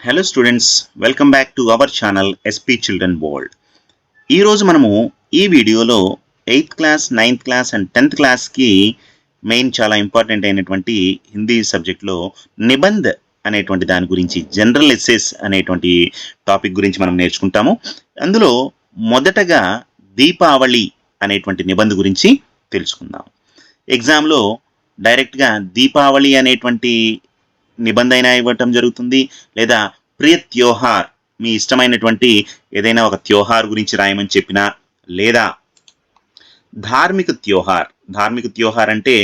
Hello students, welcome back to our channel SP children world. ఈరోజు మనము ఈ వీడియోలో 8th class, 9th class and 10th క్లాస్కి main చాలా ఇంపార్టెంట్ అయినటువంటి హిందీ సబ్జెక్ట్లో నిబంధ్ అనేటువంటి దాని గురించి, జనరల్ ఎస్సేస్ అనేటువంటి టాపిక్ గురించి మనం నేర్చుకుంటాము. అందులో మొదటగా దీపావళి అనేటువంటి నిబంధ్ గురించి తెలుసుకుందాం. ఎగ్జామ్లో డైరెక్ట్గా దీపావళి అనేటువంటి నిబంధన ఇవ్వటం జరుగుతుంది, లేదా ప్రియ త్యోహార్, మీ ఇష్టమైనటువంటి ఏదైనా ఒక త్యోహార్ గురించి రాయమని చెప్పినా, లేదా ధార్మిక త్యోహార్ అంటే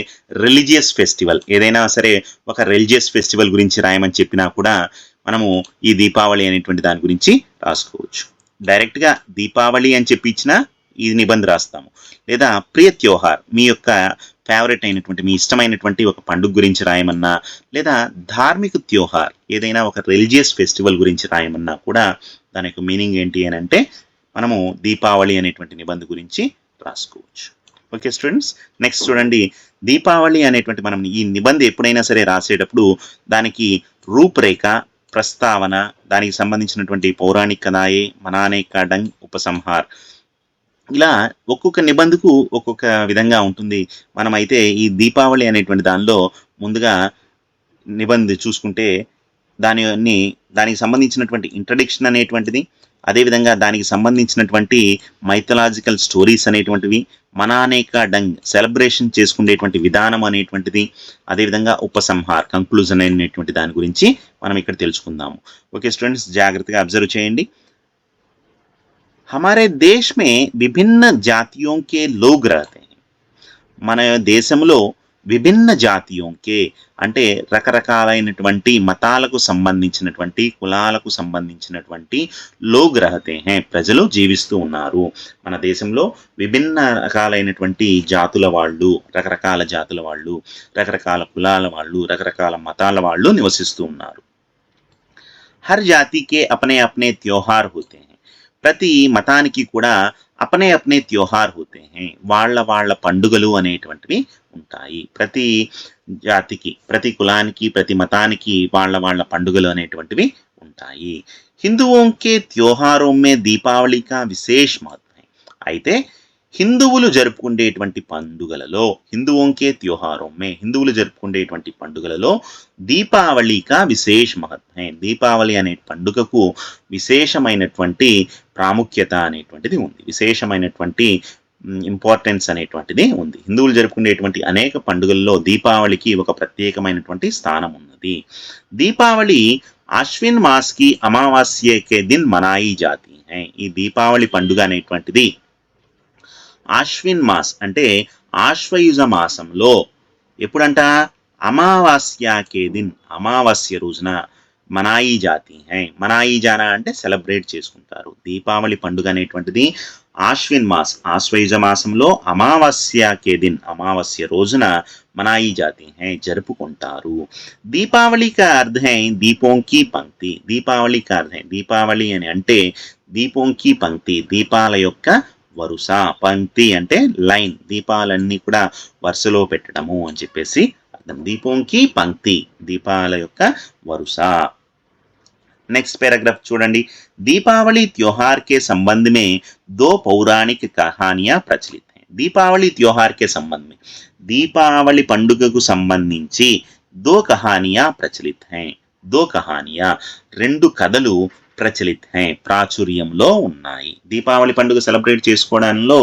రిలీజియస్ ఫెస్టివల్, ఏదైనా సరే ఒక రిలీజియస్ ఫెస్టివల్ గురించి రాయమని చెప్పినా కూడా మనము ఈ దీపావళి అనేటువంటి దాని గురించి రాసుకోవచ్చు. డైరెక్ట్గా దీపావళి అని చెప్పి ఇచ్చినా ఈ నిబంధన రాస్తాము, లేదా ప్రియ త్యోహార్, మీ యొక్క ఫేవరెట్ అయినటువంటి, మీ ఇష్టమైనటువంటి ఒక పండుగ గురించి రాయమన్నా, లేదా ధార్మిక త్యోహార్, ఏదైనా ఒక రిలీజియస్ ఫెస్టివల్ గురించి రాయమన్నా కూడా దాని యొక్క మీనింగ్ ఏంటి అని అంటే మనము దీపావళి అనేటువంటి నిబంధన గురించి రాసుకోవచ్చు. ఓకే స్టూడెంట్స్, నెక్స్ట్ చూడండి. దీపావళి అనేటువంటి మనం ఈ నిబంధన ఎప్పుడైనా సరే రాసేటప్పుడు దానికి రూపురేఖ, ప్రస్తావన, దానికి సంబంధించినటువంటి పౌరాణిక కథాయే, మనానే కా డంగ్, ఉపసంహార్, ఇలా ఒక్కొక్క నిబంధకు ఒక్కొక్క విధంగా ఉంటుంది. మనమైతే ఈ దీపావళి అనేటువంటి దానిలో ముందుగా నిబంధ చూసుకుంటే దానికి సంబంధించినటువంటి ఇంట్రడక్షన్ అనేటువంటిది, అదేవిధంగా దానికి సంబంధించినటువంటి మైథలాజికల్ స్టోరీస్ అనేటువంటివి, మనానేక డంగ్, సెలబ్రేషన్ చేసుకునేటువంటి విధానం అనేటువంటిది, అదేవిధంగా ఉపసంహార్, కంక్లూజన్ అనేటువంటి దాని గురించి మనం ఇక్కడ తెలుసుకుందాము. ఓకే స్టూడెంట్స్, జాగ్రత్తగా అబ్జర్వ్ చేయండి. हमारे देश में विभिन्न जातियों के लोग रहते हैं. మన దేశంలో విభిన్న జాతీయోంకే అంటే రకరకాలైనటువంటి మతాలకు సంబంధించినటువంటి, కులాలకు సంబంధించినటువంటి లోగ్ రహతే హే, ప్రజలు జీవిస్తూ ఉన్నారు. మన దేశంలో విభిన్న రకాలైనటువంటి జాతుల వాళ్ళు, రకరకాల జాతుల వాళ్ళు, రకరకాల కులాల వాళ్ళు, రకరకాల మతాల వాళ్ళు నివసిస్తూ ఉన్నారు. హర్ జాతికే అప్నే అప్నే త్యోహార్ హోతే హై. ప్రతి మతానికి కూడా అప్నే అప్నే త్యోహార్ హోతే హై, వాళ్ళ పండుగలు అనేటువంటివి ఉంటాయి. ప్రతి జాతికి, ప్రతి కులానికి, ప్రతి మతానికి వాళ్ళ పండుగలు అనేటువంటివి ఉంటాయి. హిందువుంకే త్యోహారోం మే దీపావళి కా విశేష మహత్వ హై. అయితే హిందువులు జరుపుకునేటువంటి పండుగలలో, హిందువుంకే త్యోహారోం మే, హిందువులు జరుపుకునేటువంటి పండుగలలో దీపావళి కా విశేష మహత్వ హై, దీపావళి అనే పండుగకు విశేషమైనటువంటి ప్రాముఖ్యత అనేటువంటిది ఉంది, విశేషమైనటువంటి ఇంపార్టెన్స్ అనేటువంటిది ఉంది. హిందువులు జరుపుకునేటువంటి అనేక పండుగల్లో దీపావళికి ఒక ప్రత్యేకమైనటువంటి స్థానం ఉన్నది. దీపావళి ఆశ్విన్ మాస్ కి అమావాస్య కే దిన్ మనాయి జాతి హై. ఈ దీపావళి పండుగ అనేటువంటిది ఆశ్విన్ మాస్ అంటే ఆశ్వయుజ మాసంలో ఎప్పుడంట, అమావాస్యకే దిన్, అమావాస్య రోజున, మనాయి జాతి హై, మనాయి జానా అంటే సెలబ్రేట్ చేసుకుంటారు. దీపావళి పండుగ అనేటువంటిది ఆశ్విన్ మాస్, ఆశ్వయుజ మాసంలో అమావాస్యకే దిన్, అమావాస్య రోజున మనాయి జాతి హై, జరుపుకుంటారు. దీపావళి కా అర్థ హై దీపోంకి పంక్తి. దీపావళి కా అర్థ హై, దీపావళి అని అంటే దీపోంకి పంక్తి, దీపాల యొక్క వరుస, పంక్తి అంటే లైన్, దీపాలన్నీ కూడా వరుసలో పెట్టడము అని చెప్పేసి అర్థం. దీపోంకి పంక్తి, దీపాల యొక్క వరుస. నెక్స్ట్ पैराग्राफ చూడండి. దీపావళి त्योहार के संबंध में दो पौराणिक कहानियां प्रचलित हैं. దీపావళి त्योहार के संबंध में, దీపావళి పండుగకు సంబంధించి దో కహానియా ప్రచలిత్ హై, దో కహానియా, రెండు కథలు ప్రచలిత్ హై, ప్రాచుర్యంలో ఉన్నాయి. దీపావళి పండుగ సెలబ్రేట్ చేసుకోవడంలో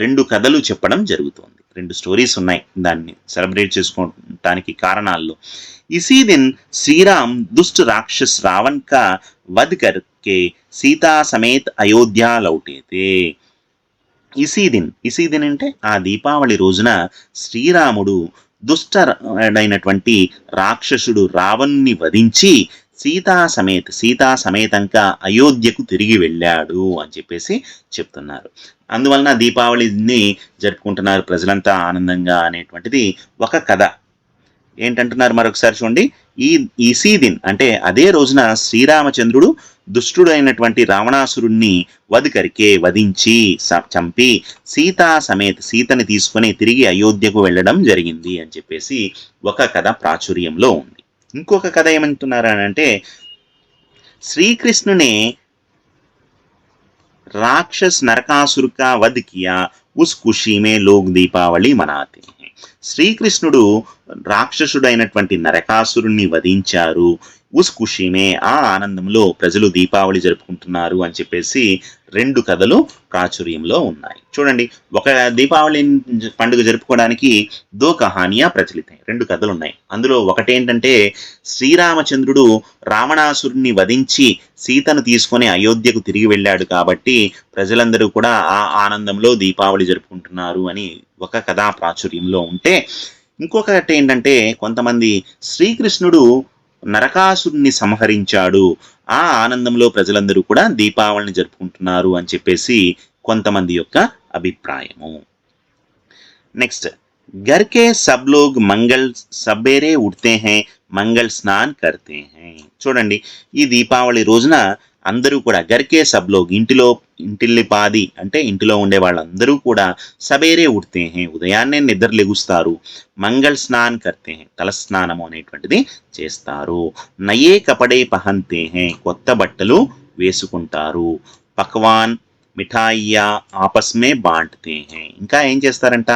రెండు కథలు చెప్పడం జరుగుతుంది, రెండు స్టోరీస్ ఉన్నాయి దాన్ని సెలబ్రేట్ చేసుకోవడానికి కారణాల్లో. इसी दिन श्री राम दुष्ट राक्षस रावण का वध करके सीता समेत अयोध्या लौटे थे. ఇసీ దిన్ అంటే ఆ దీపావళి రోజున శ్రీరాముడు దుష్టమైనటువంటి రాక్షసుడు రావణ్ణి వధించి సీతా సమేతంగా అయోధ్యకు తిరిగి వెళ్ళాడు అని చెప్పేసి చెప్తున్నారు. అందువలన దీపావళిని జరుపుకుంటున్నారు ప్రజలంతా ఆనందంగా అనేటువంటిది ఒక కథ. ఏంటంటున్నారు మరొకసారి చూడండి. ఇసీ దిన్ అంటే అదే రోజున శ్రీరామచంద్రుడు దుష్టుడైనటువంటి రావణాసురుణ్ణి వధించి చంపి సీతని తీసుకుని తిరిగి అయోధ్యకు వెళ్ళడం జరిగింది అని చెప్పేసి ఒక కథ ప్రాచుర్యంలో ఉంది. ఇంకొక కథ ఏమంటున్నారు అని అంటే श्रीकृष्ण ने राक्षस नरकासुर का वध किया, उस खुशी में लोग दीपावళి मनाते हैं. శ్రీకృష్ణుడు రాక్షసుడైనటువంటి నరకాసురుణ్ణి వధించారు, ఉస్ ఖుషీమే ఆ ఆనందంలో ప్రజలు దీపావళి జరుపుకుంటున్నారు అని చెప్పేసి రెండు కథలు ప్రాచుర్యంలో ఉన్నాయి. చూడండి, ఒక దీపావళి పండుగ జరుపుకోవడానికి దో కహానియా ప్రచలిత, రెండు కథలు ఉన్నాయి. అందులో ఒకటేంటంటే శ్రీరామచంద్రుడు రావణాసురుణ్ణి వధించి సీతను తీసుకొని అయోధ్యకు తిరిగి వెళ్ళాడు కాబట్టి ప్రజలందరూ కూడా ఆ ఆనందంలో దీపావళి జరుపుకుంటున్నారు అని ఒక కథా ప్రాచుర్యంలో ఉంటే, ఇంకొకటి ఏంటంటే కొంతమంది శ్రీకృష్ణుడు నరకాసురుణ్ణి సంహరించాడు, ఆ ఆనందంలో ప్రజలందరూ కూడా దీపావళిని జరుపుకుంటున్నారు అని చెప్పేసి కొంతమంది యొక్క అభిప్రాయము. నెక్స్ట్, घर के सब लोग मंगल सबेरे उठते हैं, మంగళ స్నాన్ కర్తే హై. చూడండి, ఈ దీపావళి రోజున అందరూ కూడా గర్కే సబ్లోగ్ ఇంటిల్లిపాది అంటే ఇంటిలో ఉండే వాళ్ళందరూ కూడా సబేరే ఉడ్తే హై ఉదయాన్నే నిద్ర లెగుస్తారు, మంగళ స్నాన్ కర్తే హై తలస్నానము అనేటువంటిది చేస్తారు, నయే కపడే పహన్తే హై కొత్త బట్టలు వేసుకుంటారు, పక్వాన్ మిఠాయియా ఆపస్ మే బాంట్తే హై. ఇంకా ఏం చేస్తారంట,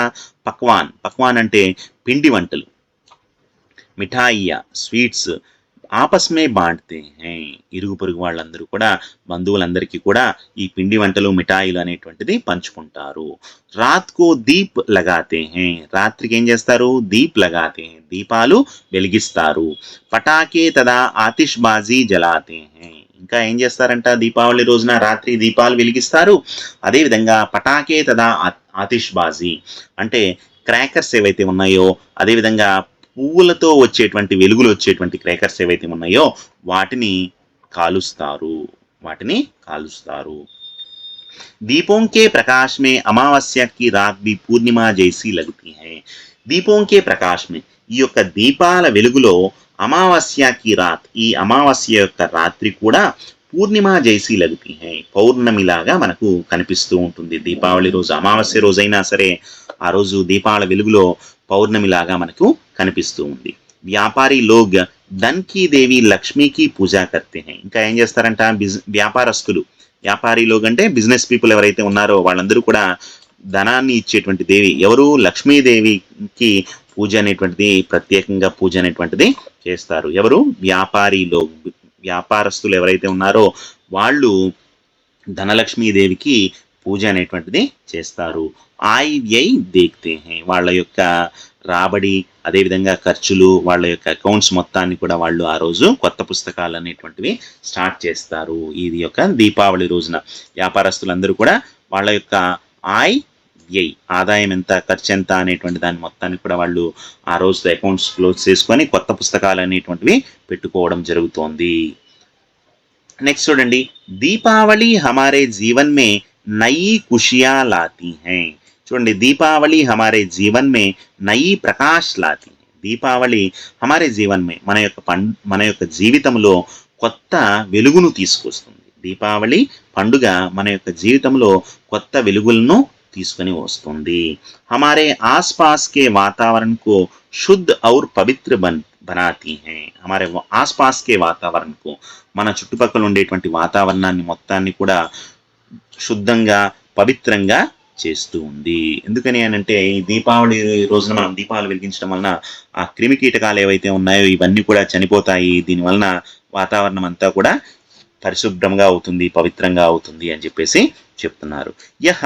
పక్వాన్ అంటే పిండి వంటలు, మిఠాయియా స్వీట్స్, ఆపస్ మే బాంట్తే హై ఇరుగు పొరుగు వాళ్ళందరూ కూడా బంధువులందరికీ కూడా ఈ పిండి వంటలు మిఠాయిలు అనేటువంటిది పంచుకుంటారు. రాత్ కో దీప్ లగాతే హై రాత్రికి ఏం చేస్తారు, దీప్ లగాతే హై దీపాలు వెలిగిస్తారు, పటాకే తదా ఆతిష్బాజీ జలాతే హై ఇంకా ఏం చేస్తారంట, దీపావళి రోజున రాత్రి దీపాలు వెలిగిస్తారు, అదేవిధంగా పటాకే తదా ఆతిష్బాజీ అంటే క్రాకర్స్ ఏవైతే ఉన్నాయో, అదేవిధంగా పువ్వులతో వచ్చేటువంటి వెలుగులు వచ్చేటువంటి క్రాకర్స్ ఏవైతే ఉన్నాయో వాటిని కాలుస్తారు. దీపోं के प्रकाश में अमावस्या की रात भी पूर्णिमा जैसी लगती है. దీపోं के प्रकाश में ఈ యొక్క దీపాల వెలుగులో అమావాస్యకి రాత్ ఈ అమావాస్య యొక్క రాత్రి కూడా పూర్ణిమ జైసీ లగుతీ హై పౌర్ణమిలాగా మనకు కనిపిస్తూ ఉంటుంది. దీపావళి రోజు అమావాస్య రోజైనా సరే ఆ రోజు దీపాల వెలుగులో పౌర్ణమిలాగా మనకు కనిపిస్తూ ఉంది. వ్యాపారి లోగ్ ధన్ కీ దేవి లక్ష్మీకి పూజ కర్తే హై ఇంకా ఏం చేస్తారంట, వ్యాపారస్తులు వ్యాపారి లోగ్ అంటే బిజినెస్ పీపుల్ ఎవరైతే ఉన్నారో వాళ్ళందరూ కూడా ధనాన్ని ఇచ్చేటువంటి దేవి ఎవరు, లక్ష్మీదేవికి పూజ అనేటువంటిది ప్రత్యేకంగా పూజ అనేటువంటిది చేస్తారు. ఎవరు, వ్యాపారిలో వ్యాపారస్తులు ఎవరైతే ఉన్నారో వాళ్ళు ధనలక్ష్మీదేవికి పూజ అనేటువంటిది చేస్తారు. ఆయ వ్యయ్ దేఖ్తే హై వాళ్ళ యొక్క రాబడి అదేవిధంగా ఖర్చులు వాళ్ళ యొక్క అకౌంట్స్ మొత్తాన్ని కూడా వాళ్ళు ఆ రోజు కొత్త పుస్తకాలు అనేటువంటివి స్టార్ట్ చేస్తారు. ఇది యొక్క దీపావళి రోజున వ్యాపారస్తులందరూ కూడా వాళ్ళ యొక్క వ్యయ్ ఆదాయం ఎంత ఖర్చు ఎంత అనేటువంటి దాని మొత్తాన్ని కూడా వాళ్ళు ఆ రోజు అకౌంట్స్ క్లోజ్ చేసుకొని కొత్త పుస్తకాలు అనేటువంటివి పెట్టుకోవడం జరుగుతోంది. నెక్స్ట్ చూడండి, దీపావళి హమారే జీవన్ మే నయీ ఖుషియా లాతీ హై. చూడండి, దీపావళి హమారే జీవన్ మే నయీ ప్రకాష్ లాతీ హై. దీపావళి హమారే జీవన్ మే మన యొక్క జీవితంలో కొత్త వెలుగును తీసుకొస్తుంది. దీపావళి పండుగ మన యొక్క జీవితంలో కొత్త వెలుగులను తీసుకొని వస్తుంది. हमारे आसपास के वातावरण को शुद्ध और पवित्र बनाती हैं. हमारे आसपास के वातावरण को మన చుట్టుపక్కల ఉండేటువంటి వాతావరణాన్ని మొత్తాన్ని కూడా శుద్ధంగా పవిత్రంగా చేస్తూ ఉంది. ఎందుకని అంటే ఈ దీపావళి రోజున మనం దీపాలు వెలిగించడం వలన ఆ క్రిమి కీటకాలు ఏవైతే ఉన్నాయో ఇవన్నీ కూడా చనిపోతాయి. దీనివలన వాతావరణం అంతా కూడా పరిశుభ్రంగా అవుతుంది, పవిత్రంగా అవుతుంది అని చెప్పేసి చెప్తున్నారు. యహ్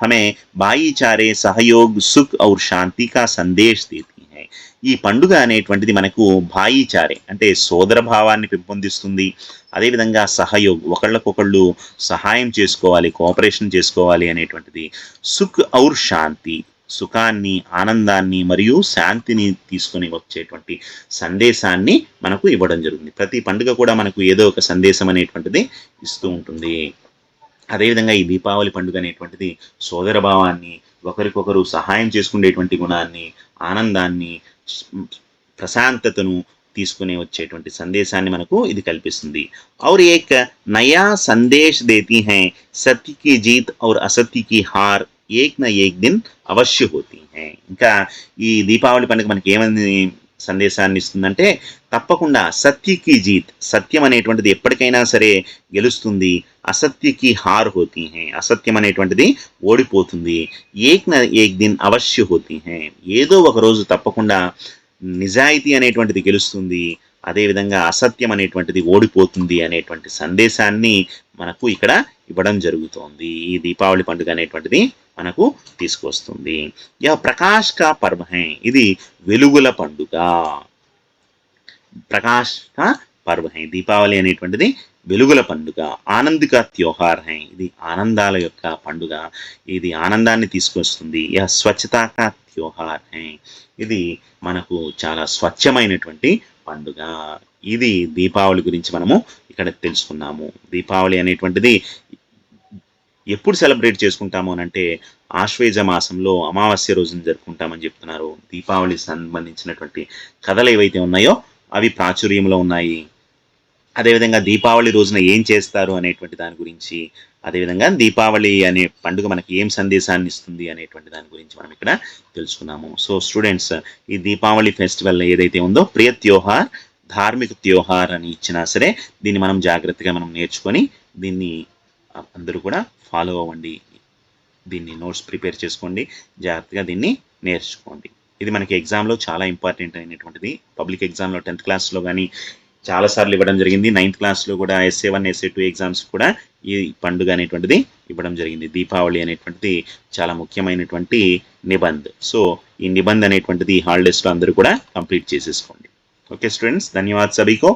హమే భాయిచారే సహయోగ్ సుఖ్ ఔర్ శాంతి కా సందేశ్ దేతీ హై. ఈ పండుగ అనేటువంటిది మనకు భాయిచారే అంటే సోదర భావాన్ని పెంపొందిస్తుంది. అదేవిధంగా సహయోగ్ ఒకళ్ళకొకళ్ళు సహాయం చేసుకోవాలి, కోఆపరేషన్ చేసుకోవాలి అనేటువంటిది. సుఖ్ ఔర్ శాంతి సుఖాన్ని, ఆనందాన్ని మరియు శాంతిని తీసుకొని వచ్చేటువంటి సందేశాన్ని మనకు ఇవ్వడం జరుగుతుంది. ప్రతి పండుగ కూడా మనకు ఏదో ఒక సందేశం అనేటువంటిది ఇస్తూ ఉంటుంది. అదేవిధంగా ఈ దీపావళి పండుగ అనేటువంటిది సోదర భావాన్ని, ఒకరికొకరు సహాయం చేసుకునేటువంటి గుణాన్ని, ఆనందాన్ని, ప్రశాంతతను తీసుకుని వచ్చేటువంటి సందేశాన్ని మనకు ఇది కల్పిస్తుంది. और एक नया संदेश देती हैं सत्य की जीत और असत्य की हार एक न एक दिन అవశ్య होती हैं. ఇంకా ఈ దీపావళి పండుగ మనకి ఏమని సందేశాన్ని ఇస్తుందంటే తప్పకుండా సత్యకి జీత్, సత్యం అనేటువంటిది ఎప్పటికైనా సరే గెలుస్తుంది. అసత్యకి హార్ హోతీ హై, అసత్యం అనేటువంటిది ఓడిపోతుంది. ఏక్ న ఏక్ దిన్ అవశ్య హోతీ హై, ఏదో ఒక రోజు తప్పకుండా నిజాయితీ అనేటువంటిది గెలుస్తుంది, అదేవిధంగా అసత్యం అనేటువంటిది ఓడిపోతుంది అనేటువంటి సందేశాన్ని మనకు ఇక్కడ ఇవ్వడం జరుగుతోంది. ఈ దీపావళి పండుగ అనేటువంటిది మనకు తీసుకొస్తుంది. యా ప్రకాష్ కా పర్వ హై, ఇది వెలుగుల పండుగ. ప్రకాష్ కా పర్వ హై, దీపావళి అనేటువంటిది వెలుగుల పండుగ. ఆనంద్ కా త్యోహార్ హై, ఇది ఆనందాల యొక్క పండుగ, ఇది ఆనందాన్ని తీసుకొస్తుంది. యా స్వచ్ఛతా కా త్యోహార్ హై, ఇది మనకు చాలా స్వచ్ఛమైనటువంటి పండుగ. ఇది దీపావళి గురించి మనము ఇక్కడ తెలుసుకున్నాము. దీపావళి అనేటువంటిది ఎప్పుడు సెలబ్రేట్ చేసుకుంటాము అని అంటే ఆశ్వేజ మాసంలో అమావాస్య రోజున జరుపుకుంటామని చెప్తున్నారు. దీపావళి సంబంధించినటువంటి కథలు ఏవైతే ఉన్నాయో అవి ప్రాచుర్యంలో ఉన్నాయి. అదేవిధంగా దీపావళి రోజున ఏం చేస్తారు అనేటువంటి దాని గురించి, అదేవిధంగా దీపావళి అనే పండుగ మనకి ఏం సందేశాన్ని ఇస్తుంది అనేటువంటి దాని గురించి మనం ఇక్కడ తెలుసుకున్నాము. సో స్టూడెంట్స్, ఈ దీపావళి ఫెస్టివల్ ఏదైతే ఉందో ప్రియ త్యోహార్, ధార్మిక త్యోహార్ అని ఇచ్చినా సరే దీన్ని మనం జాగ్రత్తగా మనం నేర్చుకొని దీన్ని అందరూ కూడా ఫాలో అవ్వండి. దీన్ని నోట్స్ ప్రిపేర్ చేసుకోండి, జాగ్రత్తగా దీన్ని నేర్చుకోండి. ఇది మనకి ఎగ్జామ్లో చాలా ఇంపార్టెంట్ అయినటువంటిది. పబ్లిక్ ఎగ్జామ్లో 10th క్లాస్లో కానీ చాలాసార్లు ఇవ్వడం జరిగింది. 9th క్లాస్లో కూడా SA1 SA2 ఎగ్జామ్స్ కూడా ఈ పండుగ అనేటువంటిది ఇవ్వడం జరిగింది. దీపావళి అనేటువంటిది చాలా ముఖ్యమైనటువంటి నిబంధ్. సో ఈ నిబంధ్ అనేటువంటిది హాలిడేస్లో అందరూ కూడా కంప్లీట్ చేసేసుకోండి. ఓకే స్టూడెంట్స్, ధన్యవాదాలు సభీకో.